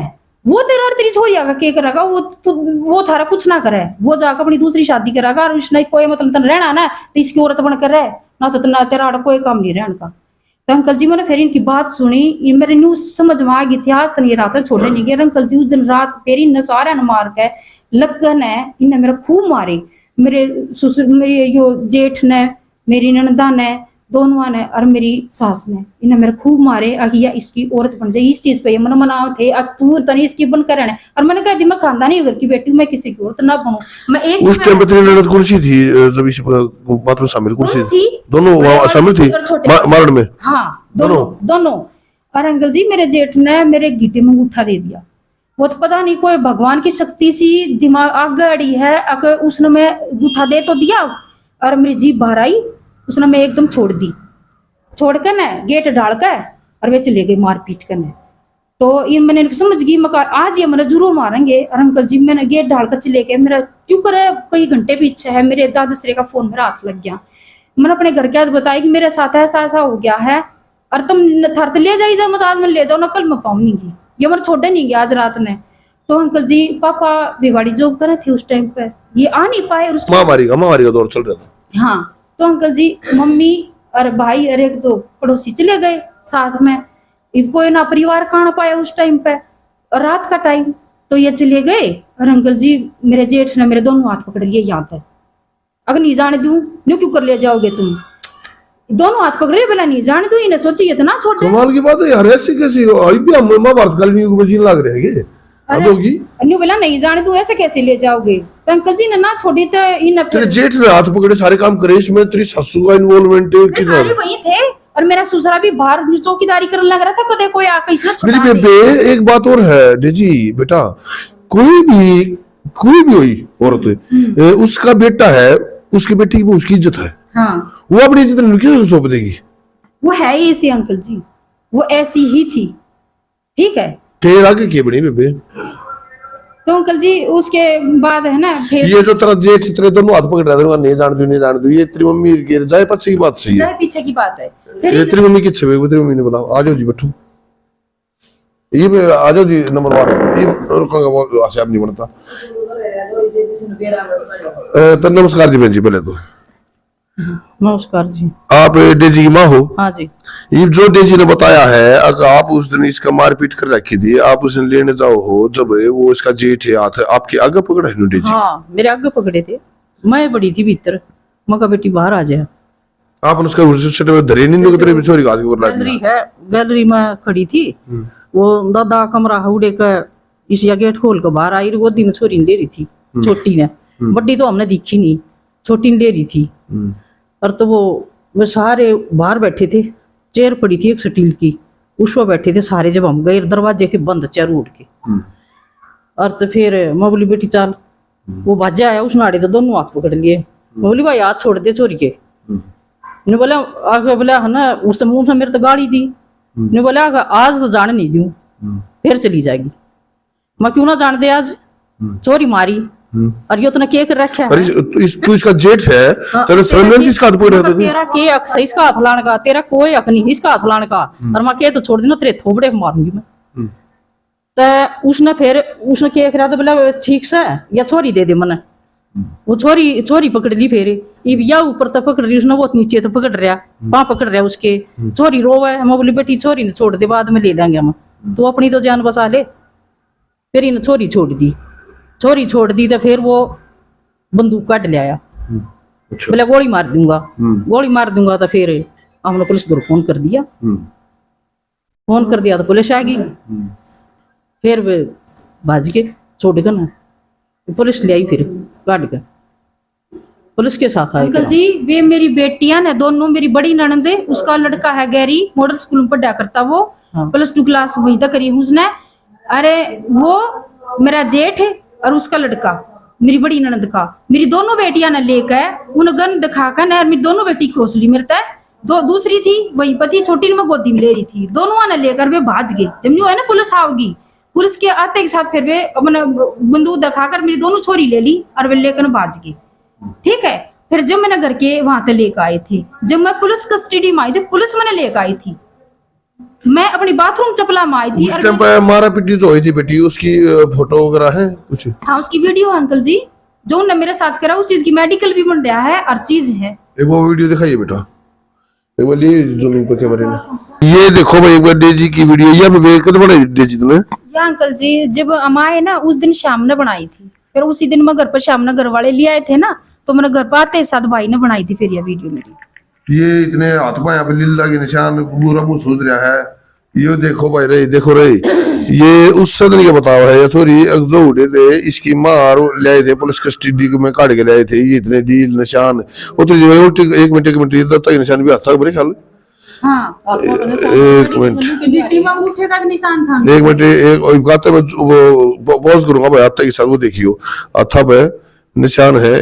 वो तेरा और तेरी छोरी आगा के करेगा, वो थारा कुछ ना करे, वो जाकर अपनी दूसरी शादी करेगा और उसने कोई मतलब तन रहना ना तो इसकी औरत बनकर रहे ना, तो ना तेरा कोई काम नहीं रहने का। तो अंकल जी मैंने फिर इनकी बात सुनी, मेरे न्यूज समझ में आ गई थी। आज तक ये रात छोड़ने नहीं गए अंकल जी। उस दिन रात फिर इन सारा ने मार के लगन है इन्हें मेरा खूब मारे। मेरे ससुर मेरी यो जेठ ने मेरी ननदा ने दोनों ने और मेरी सास ने इन्हें मेरे खूब मारे। या इसकी औरत बन जाए इस चीज पे मन मनाव थे तू तनी इसकी बनकर रहने। और मैंने कहा मैं खानदानी घर की बेटी मैं किसी की औरत ना बनूं। मैं एक उस टाइम पे तेरी ननद कौन सी थी जब इस बात में शामिल? कौन सी थी? दोनों शामिल थी मारण में? हाँ दोनों। और अंकल जी मेरे जेठ ने मेरे गीटे में अंगूठा दे दिया। वो तो पता नहीं कोई भगवान की शक्ति सी दिमाग आगे अड़ी है। अगर उसने मैं अंगूठा दे तो दिया और मेरी जीभ बाहर आई, उसने मैं एकदम छोड़ दी। छोड़ कर न गेट डाल कर और वे चले गए मार पीट कर। तो ये मैंने समझ गई मैं आज ये मैंने जरूर मारेंगे। और अंकल जी मैंने गेट डाल कर चले गए। मेरा क्यों करे कई घंटे पीछे है, मेरे दादाश्री का फोन मेरा हाथ लग गया। मैंने अपने घर के हाथ बताया कि मेरे साथ ऐसा हो गया है और तुम थर ले जाई जाओ, मत आज मैं ले जाओ ना, कल मैं पाऊंगी। ये मेरे छोड़े नहीं गया आज रात ने। तो अंकल जी पापा भिवाड़ी जॉब करे थे उस टाइम पे, ये आ नहीं पाए। और महामारी का दौर चल रहा था। हाँ तो अंकल जी मम्मी और भाई और एक दो पड़ोसी चले गए साथ में। कोई ना परिवार खाना पाया उस टाइम पे और रात का टाइम, तो ये चले गए। और अंकल जी मेरे जेठ ने मेरे दोनों हाथ पकड़ लिए यहाँ तक। अगर नहीं जाने दूं न्यू क्यों कर ले जाओगे तुम? दोनों हाथ पकड़े बोला नहीं जाने दूं। इन्हें सोची ये तो ना छोड़। कमाल की बात है यार, ऐसी कैसी अभी भी हम महाभारत काल में मशीन लग रहे हैं। न्यू बोला नहीं जाने दूं, ऐसे कैसे ले जाओगे? तो अंकल जी ने ना छोड़ी। तो इन तेरे जेठ ने हाथ पकड़े सारे काम करे, इसमें तेरी सासू का इन्वॉल्वमेंट कितना? वही थे और मेरा ससुरा भी बाहर चौकीदारी करने लग रहा था। कदे कोई आकर इसने मेरी बेबे एक बात और है डेजी बेटा, कोई भी हुई औरत उसका बेटा है, उसकी बेटी की उसकी इज्जत है। हाँ वो अपनी इज्जत किसी सौंप देगी? वो है ही ऐसी अंकल जी, वो ऐसी ही थी। ठीक है फिर आगे क्या बनी बेबे? तो अंकल जी उसके बाद है ना फिर ये जो तेरा जेठ तेरे दोनों हाथ पकड़ रहा था नहीं जान दू ये तेरी मम्मी के जाए पीछे की बात सही है, जाए पीछे की बात है। ये तेरी मम्मी किच्छे हुए? तेरी मम्मी ने बोला आ जाओ जी बैठो, ये आ जाओ जी नंबर 1 ये रुकूंगा वो आसे आप नहीं बनता। तो नमस्कार जी बहन जी। पहले तो नमस्कार जी। आप डेजी की माँ हो? हाँ जी। ये जो डेजी ने बताया है अगर आप उस दिन इसका मारपीट कर रखी थी, आप उस दिन लेने जाओ हो जब वो इसका जेठ है हाथ आपके आगे पकड़ा है डेजी? हाँ मेरे आगे पकड़े थे, मैं बड़ी थी भीतर, मका बेटी बाहर आ जाए। आप उसका छोटे धरे नहीं उतरे छोरी का गैलरी है, गैलरी में खड़ी थी। वो दादा कमरा उड़े का इस या गेट खोल कर बाहर आई, गोदी में छोरी ले रही थी, छोटी ने। बड़ी तो हमने दिखी नहीं, छोटी ने ले रही थी। और तो वो सारे बाहर बैठे थे, चेयर पड़ी थी एक स्टील की, उस पर बैठे थे सारे। जब हम गए दरवाजे थे बंद, चेयर उड़ के। और तो फिर मैं बोली बेटी चाल, वो बाजा आया, उसने आड़े तो दोनों हाथ पकड़ लिए। मैं बोली भाई हाथ छोड़ दे चोरी के। ने बोला आगे बोला है ना, उसने मुंह से मेरे तो गाड़ी दी। ने बोला आज तो जाने नहीं दूं, फिर चली जाएगी। मैं क्यों ना जान दे, आज चोरी मारी और ये उतना केक रखा पर तू इसका जेठ है, तेरे फ्रेंड किसका हाथ पकड़ रहा था? तेरा के हक सही, इसका हाथ लाने का तेरा कोई हक नहीं, इसका हाथ लाने का। और मैं के तो छोड़ देना, तेरे थोबड़े मारूंगी मैं। तो उसने के रहा तो बोला ठीक से या छोरी दे दे मने। वो छोरी पकड़ ली, फिर या ऊपर तो पकड़ रही उसने, वो नीचे तो पकड़ रहा, वहां पकड़ रहा उसके। छोरी रोवे, मैं बोली बेटी छोरी ने छोड़ दे, बाद में ले लेंगे हम, तू अपनी तो जान बचा ले। फिर इन्हें छोरी छोड़ दी तो फिर वो बंदूक काट ले आया। बोला गोली मार दूंगा। तो फिर हमने पुलिस को फोन कर दिया। तो पुलिस आ गई। फिर वे भाज के छोड़ कर ना पुलिस ले आई, फिर काट कर पुलिस के साथ आए। अंकल जी वे मेरी बेटियां ने दोनों, मेरी बड़ी ननद है, उसका लड़का है गैरी, मॉडल स्कूल में पढ़ा करता वो। +2 क्लास वहीं तक करी उसने। अरे वो मेरा जेठ है और उसका लड़का मेरी बड़ी ननद का, मेरी दोनों बेटियां ने लेकर उन गन दिखाकर ना मेरी दोनों बेटी खोस ली। मेरे तय दूसरी थी वही पति, छोटी ने मैं गोदी में ले रही थी। दोनों ने लेकर वे भाज गए। जब नहीं है ना पुलिस आओगी, पुलिस के आते के साथ फिर वे अपने बंदूक दिखाकर मेरी दोनों छोरी ले ली और वे लेकर भाज गए। ठीक है, फिर जब मैंने घर के वहां तक लेकर आए थे, जब मैं पुलिस कस्टडी में आई थी, पुलिस मैंने लेकर आई थी, मैं अपनी बाथरूम चपला में आई थी। उस टाइम पे मारा पीटी जो हुई थी बेटी, उसकी फोटो वगैरह है कुछ? हाँ उसकी वीडियो है अंकल जी, जो उन्होंने मेरे साथ करा, उस चीज की मेडिकल भी बन रहा है और चीज है। एक वो वीडियो दिखाइए बेटा, एक बार ये जूमिंग पे कैमरे में ये देखो भाई, एक बार डेजी की वीडियो। ये विवेक तो बड़ा डेजी तुमने या अंकल जी जब हम आए ना उस दिन शाम ने बनाई थी, फिर उसी दिन मैं घर पर शाम ने घर वाले ले आए थे ना, तो मैंने घर पर आते साथ भाई ने बनाई थी फिर ये वीडियो मेरी। ये इतने हाथ में यहाँ पे लीला के निशान पूरा मुंह सूझ रहा है। ये देखो भाई रे, देखो रे, ये उस सदन का बतावा है। सॉरी जो उड़े थे इसकी मार ले आए थे, पुलिस कस्टडी में काट के ले आए थे। ये इतने डील निशान, वो तो एक मिनट तक निशान भी हाथ तक मेरे ख्याल। हाँ एक मिनट, गिट्टी में अंगूठे का भी निशान था। एक मिनट, एक गाते में पॉज करूंगा भाई, हाथ तक के साथ वो देखियो, हाथा पे निशान है।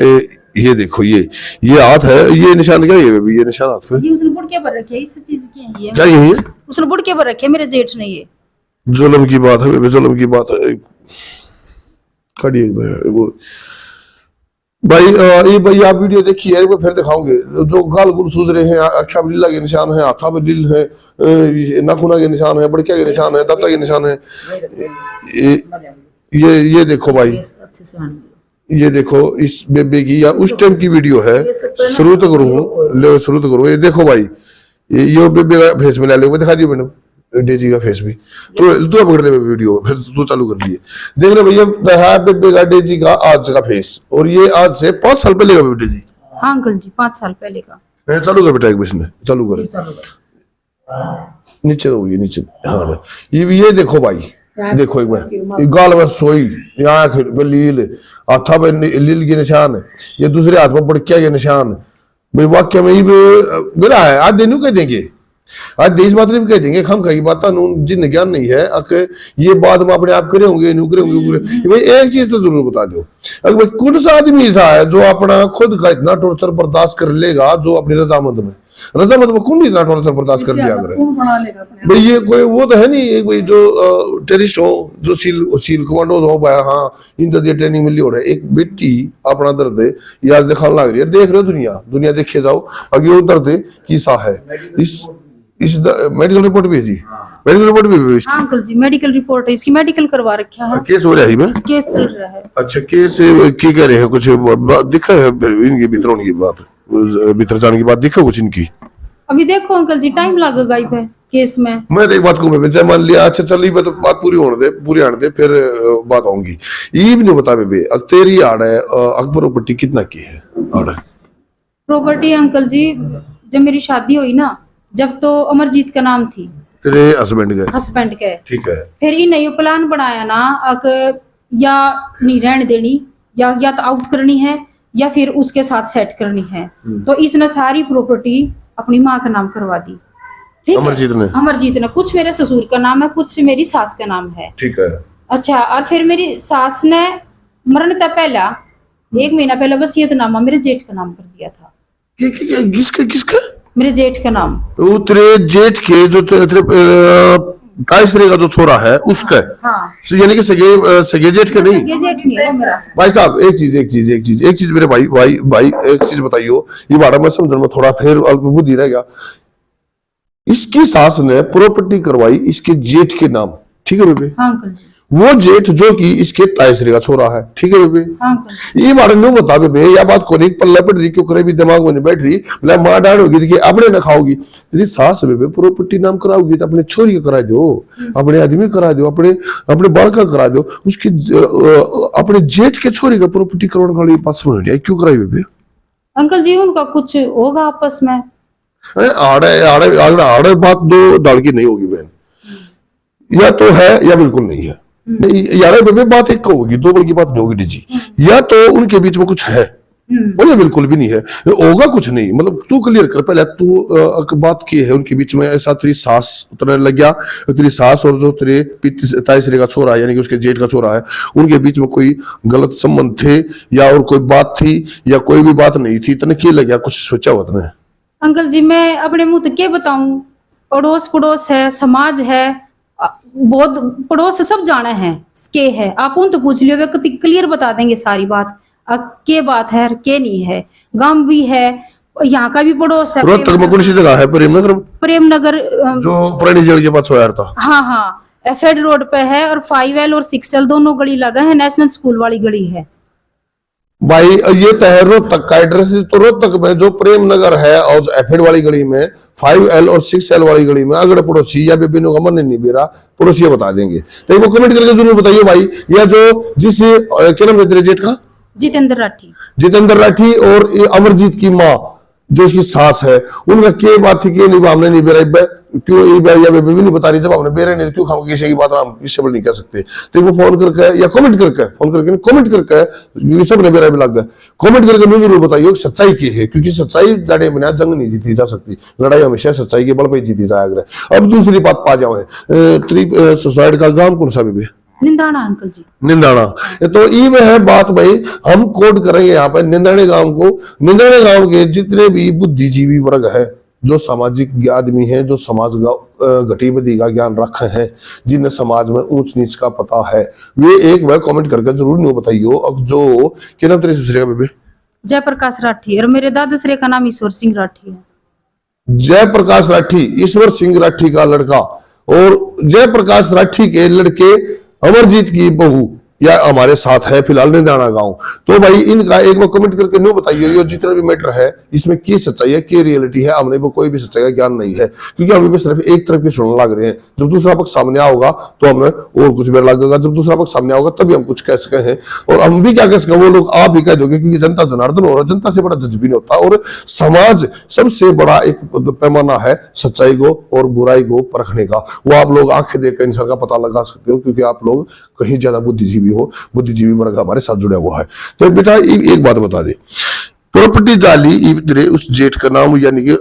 ये देखो, ये हाथ है, ये निशान क्या है? ये निशान हाथ पे, ये उसने बुड़के पर रखे, इस चीज की है ये। क्या यही है? उसने बुड़के पर रखे मेरे जेठ ने। ये जुल्म की बात है, जुल्म की बात है। खड़ी वो भाई, ये भाई आप वीडियो देखिए, एक बार फिर दिखाऊंगे। जो गाल गुल सूझ रहे हैं, अखा लीला के निशान है, हाथा पे लील है, नाखूना के निशान है, बड़किया के निशान है, दाता के निशान है। ये देखो भाई, ये देखो इस बेबे की, या उस टाइम की वीडियो है। शुरू तो करूँ। ये देखो भाई, ये बेबे का फेस में ले दिखा दियो मैडम, डेजी का फेस भी। तो पकड़ ले वीडियो, फिर तू चालू कर लिए। देख ले भैया, है बेबे का, डेजी का आज का फेस, और ये आज से 5 साल पहले का डेजी। हाँ अंकल जी 5 साल पहले का। चालू कर बेटा, एक बीच में चालू कर, नीचे हो ये नीचे। हाँ ये देखो भाई, देखो एक बार, गाल में सोई, आंख पे लील, हाथा पे लील के निशान, ये दूसरे हाथ में बड़किया के निशान। भाई वाक्य में ये मेरा है। आज देनू कह देंगे, आज देश मात्र भी कह देंगे, हम कहीं बात जिन ज्ञान नहीं है, ये बात में अपने आप करे होंगे, भाई एक चीज तो जरूर बता दो, अगर भाई कौन सा आदमी ऐसा है जो अपना खुद का इतना टॉर्चर बर्दाश्त कर लेगा, जो अपनी रजामंद में कौन इतना टॉर्चर बर्दाश्त कर लिया करे? भाई ये कोई वो तो है नहीं, एक भाई जो टेररिस्ट हो, जो सील कमांडो हो, हाँ इन तो ट्रेनिंग मिली हो रहा है। एक बेटी अपना दर्द है ये आज दिखाने लग रही है। देख रहे हो दुनिया देखे जाओ, अगर वो दर्द किसा है। इस मेडिकल रिपोर्ट भी है जी, मेडिकल रिपोर्ट भी है इसकी। अंकल जी मेडिकल रिपोर्ट है इसकी, मेडिकल करवा रखा है। केस हो रहा है में, केस चल रहा है। अच्छा केस की कह रहे हैं, कुछ दिखा है इनकी भीतर की बात, भीतर जाने की बात दिखा कुछ इनकी? अभी देखो अंकल जी टाइम लगेगा इस पे केस में। मैं तो एक बात कहूँ, जय मान लिया, अच्छा चल तो बात पूरी होने दे, पूरी आने दे, फिर बात होगी। ये भी नहीं बता बेबे, तेरी आड़ है अकबर प्रॉपर्टी कितना की है? आड़ प्रॉपर्टी अंकल जी जब मेरी शादी हुई ना, जब तो अमरजीत का नाम थी तेरे हस्बैंड के, के। ठीक है। फिर इन ये प्लान बनाया ना, या नहीं रहने देनी, या तो आउट करनी है या फिर उसके साथ सेट करनी है। तो इसने सारी प्रॉपर्टी अपनी माँ का नाम करवा दी। ठीक है, अमरजीत ने कुछ मेरे ससुर का नाम है, कुछ मेरी सास का नाम है। ठीक है। अच्छा, और फिर मेरी सास ने मरण से पहला 1 महीना पहले वसीयतनामा मेरे जेठ का नाम कर दिया था। किसका? मेरे जेठ का नाम। वो तेरे जेठ के जो तेरे कायसरे का जो छोरा है उसका? हाँ। यानी कि सगे जेठ का नहीं? सगे जेठ नहीं है मेरा। भाई साहब एक चीज मेरे भाई एक चीज बताइयो, ये बाड़ा मैं समझ में थोड़ा फिर अल्प बुद्धि रह गया। इसकी सास ने प्रॉपर्टी करवाई इसके जेठ के नाम, ठीक है बेबे? हाँ अंकल जी। वो जेठ जो कि इसके तायसरे का छोरा है, ठीक है बेबे? हाँ अंकल। ये बारे में बता बेबे, या बात को नहीं पल्ला पड़ रही, क्यों करे भी दिमाग में नहीं बैठ रही, बोला माँ डांट होगी कि अपने न खाओगी। तेरी सास बेबे प्रॉपर्टी नाम कराओगी तो अपने छोरी का करा दो, अपने आदमी करा दो, अपने बाल का करा दो, उसके अपने जेठ के छोरी का प्रॉपर्टी करवाने वाली बात समझ नहीं आई, क्यों कराई बेबे? अंकल जी उनका कुछ होगा आपस में। आड़े बात दो दाल की नहीं होगी बहन, या तो है या बिल्कुल नहीं है। यार बेबे बात एक होगी, दो बल की बात नहीं होगी जी। या तो उनके बीच में कुछ है और ये बिल्कुल भी नहीं है, होगा कुछ नहीं। मतलब तू क्लियर कर पहले, तू बात की है उनके बीच में ऐसा तेरी सास उतरने लग गया, तेरी सास और जो तेरे तायसरे का छोरा है यानी कि उसके जेठ का छोरा है, उनके बीच में कोई गलत संबंध थे या और कोई बात थी या कोई भी बात नहीं थी? तने क्या लग गया, कुछ सोचा हुआ तने? अंकल जी मैं अपने मुंह तक क्या बताऊं, पड़ोस है, समाज है, बहुत पड़ोस सब जाना है के है। आप उन तो पूछ लियो, वे क्लियर बता देंगे सारी बात, के बात है के नहीं है। गांव भी है, यहाँ का भी पड़ोस है। रोहतक में कौन सी जगह है? प्रेमनगर जो पुरानी जेल के पास सोयार था। हाँ हाँ, एफएड रोड पे है, और 5L और 6L दोनों गली लगा है, नेशनल स्कूल वाली गली है। भाई ये तो है रोहतक का एड्रेस, तो रोहतक में जो प्रेम नगर है और एफएड वाली गली में 5L और 6L वाली गली में अगर पड़ोसी या बेबी का मन नहीं बेरा पड़ोसी बता देंगे, तो वो कमेंट करके जरूर बताइए भाई। या जो जिस क्या नाम है तेरे जेठ का? जितेंद्र राठी और अमरजीत की माँ जो इसकी सास है, उनका क्या बात थी कि नहीं हमने नहीं बेरा, क्यों या बेबी भी नहीं बता रही, जब हमने बेरे नहीं क्यों खाओ किसी की बात हम किसी नहीं कह सकते। तो वो फोन करके या कमेंट करके कमेंट करके सब ने बेरा भी लग गया, कमेंट करके मुझे जरूर बताइए सच्चाई की है, क्योंकि सच्चाई जाने बिना जंग नहीं जीती जा सकती, लड़ाई हमेशा सच्चाई के बल पर जीती जाएगा। अब दूसरी बात पा जाओ, सुसाइड का गांव कौन सा बेबी? निंदाना अंकल जी। निंदाना। तो ई में है बात भाई, हम कोड करेंगे यहाँ पर निंदाने गांव को। निंदाने गांव के जितने भी बुद्धिजीवी वर्ग है, जो सामाजिक आदमी है, जो समाज गतिविधि का ज्ञान रखे हैं, जिन्हें समाज में ऊंच नीच का पता है, वे एक बार कमेंट करके जरूर नहीं बताइयो। अब जो क्या नाम तेरे ससुरे का बेबे? जयप्रकाश राठी, और मेरे दादाश्री का नाम ईश्वर सिंह राठी है। जयप्रकाश राठी, ईश्वर सिंह राठी का लड़का, और जयप्रकाश राठी के लड़के अमरजीत की बहू या हमारे साथ है फिलहाल निंदाना गांव। तो भाई इनका एक बार कमेंट करके नो बताइए, ये जितना भी मैटर है इसमें क्या सच्चाई है, क्या रियलिटी है, हमने वो कोई भी सच्चाई का ज्ञान नहीं है, क्योंकि हम भी सिर्फ एक तरफ की सुनने लग रहे हैं। जब दूसरा पक्ष सामने आओगा तो हमें और कुछ बेर लगेगा, जब दूसरा पक्ष सामने आओगा तभी हम कुछ कह सके हैं, और हम भी क्या कह सके वो लोग आप भी कह दोगे, क्योंकि जनता जनार्दन हो रहा है, जनता से बड़ा जज भी नहीं होता, और समाज सबसे बड़ा एक पैमाना है सच्चाई को और बुराई को परखने का, वो आप लोग आंखें देखकर इंसान का पता लगा सकते हो, क्योंकि आप लोग कहीं ज्यादा बुद्धिजीवी हो, बुद्धिजीवी वर्ग हमारे साथ जुड़ा हुआ है। तो बेटा एक बात बता दे, प्रॉपर्टी जाली तेरे उस जेठ का नाम यानी कि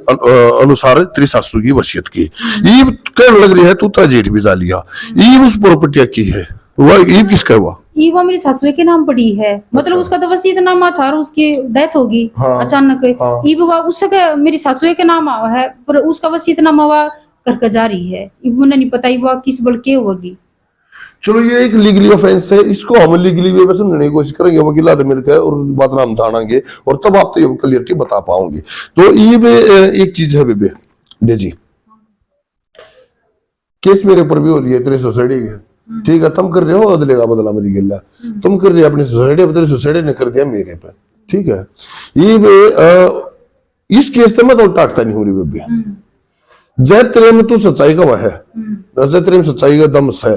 अनुसार तेरी सासू की वसीयत की, ये कहने लग रही है तू तेरा जेठ भी जालिया, ये उस प्रॉपर्टी की है, ये किसका हुआ? ये वो मेरी सासू के नाम पड़ी है, मतलब उसका तो वसीयतनामा था और उसकी डेथ होगी अचानक। ये उसका मेरी सासू के नाम आवा है, पर उसका वसीयतनामा हुआ करके जारी है, मुझे नहीं पता वो किस बल के होगी। चलो ये एक लीगली ऑफेंस है, इसको हम लीगली वे समझने की कोशिश करेंगे, वकीला से मिलकर, और बात नाम जानेंगे, और तब आप तो ये क्लियर की बता पाओगे। तो ये एक चीज है बेबे डेजी, केस मेरे ऊपर भी हो रही है तेरे सोसाइटी के, ठीक है, तुम कर रहे हो अदले का बदला मेरी गिल्ला, तुम कर रहे हो अपनी सोसाइटी, तेरी सोसाइटी ने कर दिया मेरे पे, ठीक है। ये इस केस से मैं तो टाटता नहीं हो रही बेबे, जय तेरे में तू सच्चाई का है, जय तेरे में सच्चाई का दम है,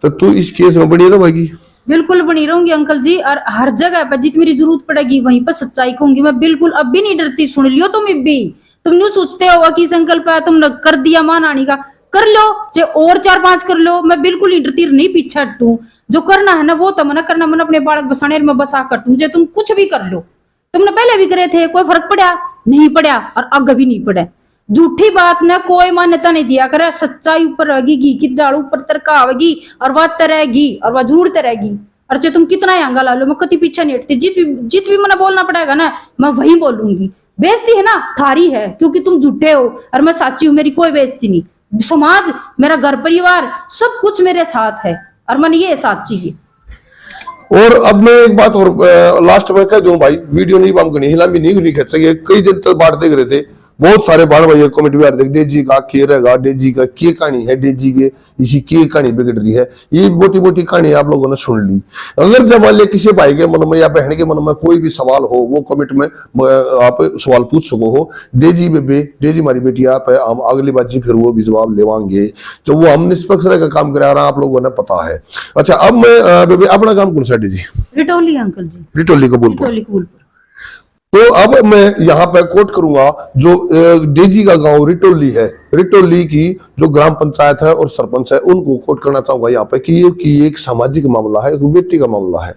तो तू इस केस में बनी रहेगी। बिल्कुल बनी रहूंगी अंकल जी, और हर जगह पर जितनी मेरी जरूरत पड़ेगी वहीं पर सच्चाई कहूंगी मैं, बिल्कुल अब भी नहीं डरती। सुन लियो तुम भी, तुम न्यू सोचते हो कि संकल्प है तुम कर दिया मां नानी का, कर लो, चाहे और 4-5 कर लो, मैं बिल्कुल इंटरतीर नहीं पीछे हटूं। जो करना है ना वो तो मना करना, मन अपने बालक बसाने में बसा कटूं, जे तुम कुछ भी कर लो। तुमने पहले भी करे थे, कोई फर्क पड़ा नहीं पड़ा और आगे भी नहीं पड़ा। झूठी बात ने कोई मान्यता नहीं दिया करे, सच्चाई ऊपर रहेगी, घी की डाल ऊपर तरका आवेगी और वह तरेगी और वह जरूर तरेगी। और चाहे तुम कितना आंगा ला लो, मैं कति पीछे नहीं हटती। जित भी मैंने बोलना पड़ेगा ना मैं वही बोलूंगी। बेइज्जती है ना थारी है क्योंकि तुम झूठे हो और मैं सच्ची हूं, मेरी कोई बेइज्जती नहीं। समाज, मेरा घर परिवार सब कुछ मेरे साथ है और मैंने ये साची है। और अब मैं एक बात और लास्ट में कह दूं भाई, वीडियो नहीं बम करनी, हिला भी नहीं खींच सके। कई दिन तक बात देख रहे थे, बहुत सारे बाण भाई कमेंट भी आ रहे थे, डेजी का के रहेगा, डेजी का की कहानी है, डेजी के इसी की कहानी बिगड़ रही है। ये मोटी मोटी कहानी आप लोगों ने सुन ली। अगर जब मान लिया किसी भाई के मन में या बहन के मन में कोई भी सवाल हो, वो कमेंट में आप सवाल पूछ सको हो। डेजी बेबे, डेजी हमारी बेटी आप है, हम अगली बार जी फिर वो भी जवाब लेवांगे, तो वो हम निष्पक्ष रह काम करा रहा, आप लोगों ने पता है। अच्छा, अब मैं बेबे अपना काम कौन सा डेजी? रिटोली अंकल जी, रिटोली कबूल। रिटोली कबूल। तो अब मैं यहाँ पर कोट करूंगा जो डेजी का गांव रिटोली है, रिटोली की जो ग्राम पंचायत है और सरपंच है, उनको कोट करना चाहूंगा यहाँ पे कि ये एक सामाजिक मामला है, एक बेटी का मामला है।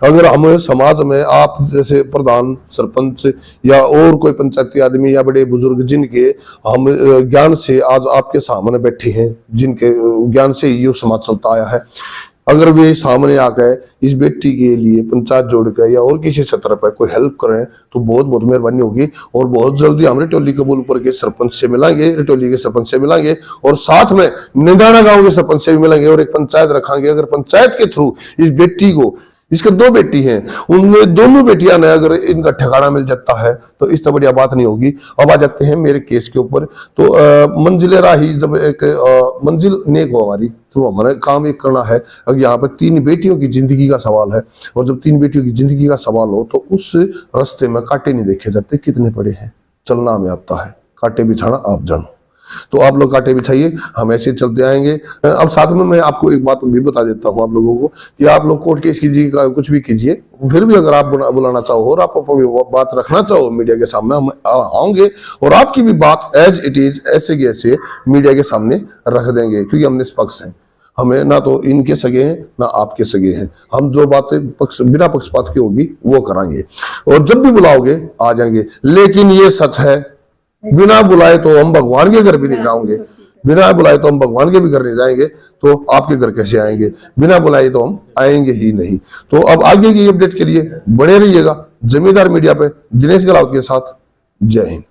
अगर हम समाज में आप जैसे प्रधान, सरपंच या और कोई पंचायती आदमी या बड़े बुजुर्ग जिनके हम ज्ञान से आज आपके सामने बैठे हैं, जिनके ज्ञान से ये समाज चलता आया है, अगर वे सामने आकर इस बेटी के लिए पंचायत जोड़ कर या और किसी सत्र पर कोई हेल्प करें तो बहुत बहुत मेहरबानी होगी। और बहुत जल्दी हम रिटोली कबूलपुर के सरपंच से मिलेंगे, रिटोली के सरपंच से मिलेंगे और साथ में निंदाना गांव के सरपंच से भी मिलेंगे और एक पंचायत रखेंगे। अगर पंचायत के थ्रू इस बेटी को, इसके 2 बेटी हैं, उनमें दोनों बेटियां ने अगर इनका ठिकाना मिल जाता है तो इस तरह बढ़िया बात नहीं होगी। अब आ जाते हैं मेरे केस के ऊपर। तो मंजिले राही जब एक मंजिल नेक हो हमारी, तो हमारा काम एक करना है। अगर यहाँ पर 3 बेटियों की जिंदगी का सवाल है और जब 3 बेटियों की जिंदगी का सवाल हो तो उस रास्ते में कांटे नहीं देखे जाते, कितने पड़े हैं, चलना हमें आता है, कांटे बिछाना आप जानो। तो आप लोग कांटे बिछाइए, हम ऐसे चलते आएंगे। अब साथ में मैं आपको एक बात भी बता देता हूं आप लोगों को कि आप लोग कोर्ट केस कीजिए, कुछ भी कीजिए, फिर भी अगर आप बुलाना चाहो और आप अपनी बात रखना चाहो मीडिया के सामने, हम आएंगे और आपकी भी बात एज इट इज ऐसे की ऐसे मीडिया के सामने रख देंगे, क्योंकि हम निष्पक्ष हैं। हमें ना तो इनके सगे हैं ना आपके सगे हैं, हम जो बातें बिना पक्षपात की होगी वो कराएंगे और जब भी बुलाओगे आ जाएंगे। लेकिन ये सच है, बिना बुलाए तो हम भगवान के घर भी नहीं जाएंगे, बिना बुलाए तो हम भगवान के भी घर नहीं जाएंगे, तो आपके घर कैसे आएंगे? बिना बुलाए तो हम आएंगे ही नहीं। तो अब आगे की अपडेट के लिए बने रहिएगा जमींदार मीडिया पे, दिनेश गलावत के साथ। जय हिंद।